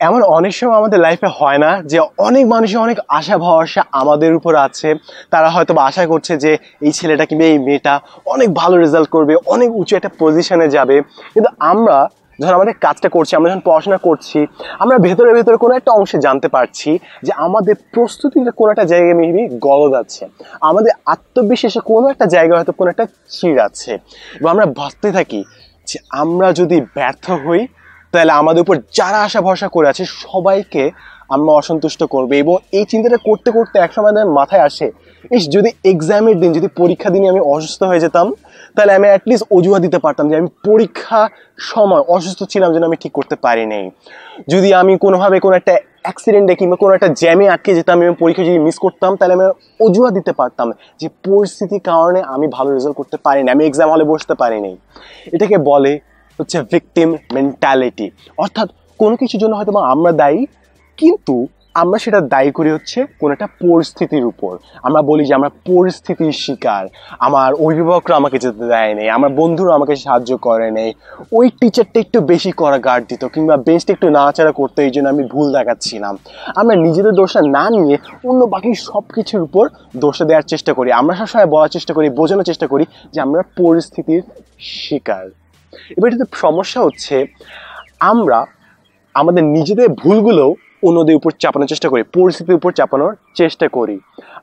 এমন অনেক সময় আমাদের লাইফে হয় না যে অনেক মানুষের অনেক আশা ভরসা আমাদের উপর আছে, তারা হয়তো বা আশা করছে যে এই ছেলেটা কিংবা এই মেয়েটা অনেক ভালো রেজাল্ট করবে, অনেক উঁচু একটা পজিশনে যাবে। কিন্তু আমরা যখন আমাদের কাজটা করছি, আমরা যখন পড়াশোনা করছি, আমরা ভেতরে ভেতরে কোনো একটা অংশে জানতে পারছি যে আমাদের প্রস্তুতিতে কোনো একটা জায়গায় মেবি গলদ আছে, আমাদের আত্মবিশ্বাসে কোনো একটা জায়গায় হয়তো কোনো একটা চিড় আছে, এবং আমরা ভাবতে থাকি যে আমরা যদি ব্যর্থ হই তাহলে আমাদের উপর যারা আশা ভরসা করে আছে সবাইকে আমরা অসন্তুষ্ট করবে। এবং এই চিন্তাটা করতে করতে একসময় আমাদের মাথায় আসে, ইস যদি এক্সামের দিন, যদি পরীক্ষা দিনে আমি অসুস্থ হয়ে যেতাম, তাহলে আমি অ্যাটলিস্ট অজুহাত দিতে পারতাম যে আমি পরীক্ষা সময় অসুস্থ ছিলাম, যেন আমি ঠিক করতে পারি নাই। যদি আমি কোনোভাবে কোনো একটা অ্যাক্সিডেন্টে কিংবা কোনো একটা জ্যামে আটকে যেতাম এবং পরীক্ষা যদি মিস করতাম, তাহলে আমি অজুহাত দিতে পারতাম যে পরিস্থিতির কারণে আমি ভালো রেজাল্ট করতে পারিনি, আমি এক্সাম হলে বসতে পারিনি। এটাকে বলে হচ্ছে ভিকটিম মেন্টালিটি। অর্থাৎ কোনো কিছুর জন্য হয়তো আমরা দায়ী, কিন্তু আমরা সেটা দায়ী করি হচ্ছে কোনো একটা পরিস্থিতির উপর। আমরা বলি যে আমরা পরিস্থিতির শিকার, আমার অভিভাবকরা আমাকে যেতে দেয় নেই, আমার বন্ধুরা আমাকে সাহায্য করে নেই, ওই টিচারটা একটু বেশি করা গার্ড দিত, কিংবা বেঞ্চটা একটু নাড়াচাড়া করতো, এই জন্য আমি ভুল দেখাচ্ছিলাম। আমরা নিজেদের দোষটা না নিয়ে অন্য বাকি সব কিছুর উপর দোষটা দেওয়ার চেষ্টা করি। আমরা সবসময় বলার চেষ্টা করি, বোঝানোর চেষ্টা করি যে আমরা পরিস্থিতির শিকার। এবার এটাতে সমস্যা হচ্ছে, আমরা আমাদের নিজেদের ভুলগুলো অন্যদের উপর চাপানোর চেষ্টা করি, পরিস্থিতির উপর চাপানোর চেষ্টা করি।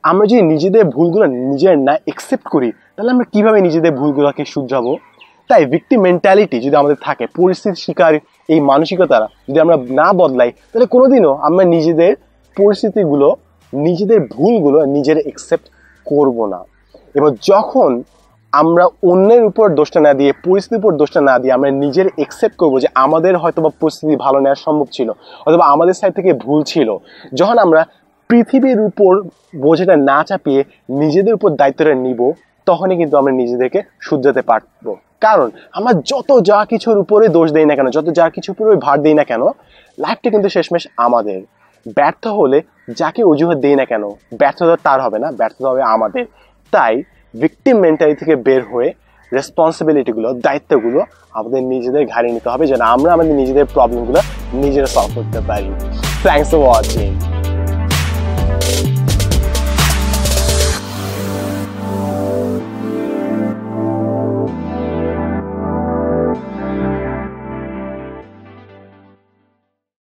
আমরা যদি নিজেদের ভুলগুলো নিজের না অ্যাকসেপ্ট করি, তাহলে আমরা কিভাবে নিজেদের ভুলগুলোকে শুধরাবো? তাই ভিকটিম মেন্টালিটি যদি আমাদের থাকে, পরিস্থিতির শিকার এই মানসিকতা যদি আমরা না বদলাই, তাহলে কোনোদিনও আমরা নিজেদের পরিস্থিতিগুলো, নিজেদের ভুলগুলো নিজের অ্যাকসেপ্ট করব না। এবং যখন আমরা অন্যের উপর দোষটা না দিয়ে, পরিস্থিতির উপর দোষটা না দিয়ে আমরা নিজের অ্যাকসেপ্ট করবো যে আমাদের হয়তোবা পরিস্থিতি ভালো নেওয়া সম্ভব ছিল, অথবা আমাদের সাইড থেকে ভুল ছিল, যখন আমরা পৃথিবীর উপর বোঝাটা না চাপিয়ে নিজেদের উপর দায়িত্বটা নিব, তখনই কিন্তু আমরা নিজেদেরকে শুধরাতে পারবো। কারণ আমরা যত যা কিছুর উপরে দোষ দেই না কেন, যত যা কিছুর উপরে ভার দিই না কেন, লাইফটা কিন্তু শেষমেশ আমাদের। ব্যর্থ হলে যাকে অজুহাত দেই না কেন, ব্যর্থতা তার হবে না, ব্যর্থতা হবে আমাদের। তাই ভিকটিম মেন্টালিটি থেকে বের হয়ে রেসপন্সিবিলিটিগুলো, দায়িত্বগুলো আমাদের নিজেদের ঘাড়ে নিতে হবে, যেন আমরা আমাদের নিজেদের প্রবলেমগুলো নিজেরা সলভ করতে পারি। Thanks for watching.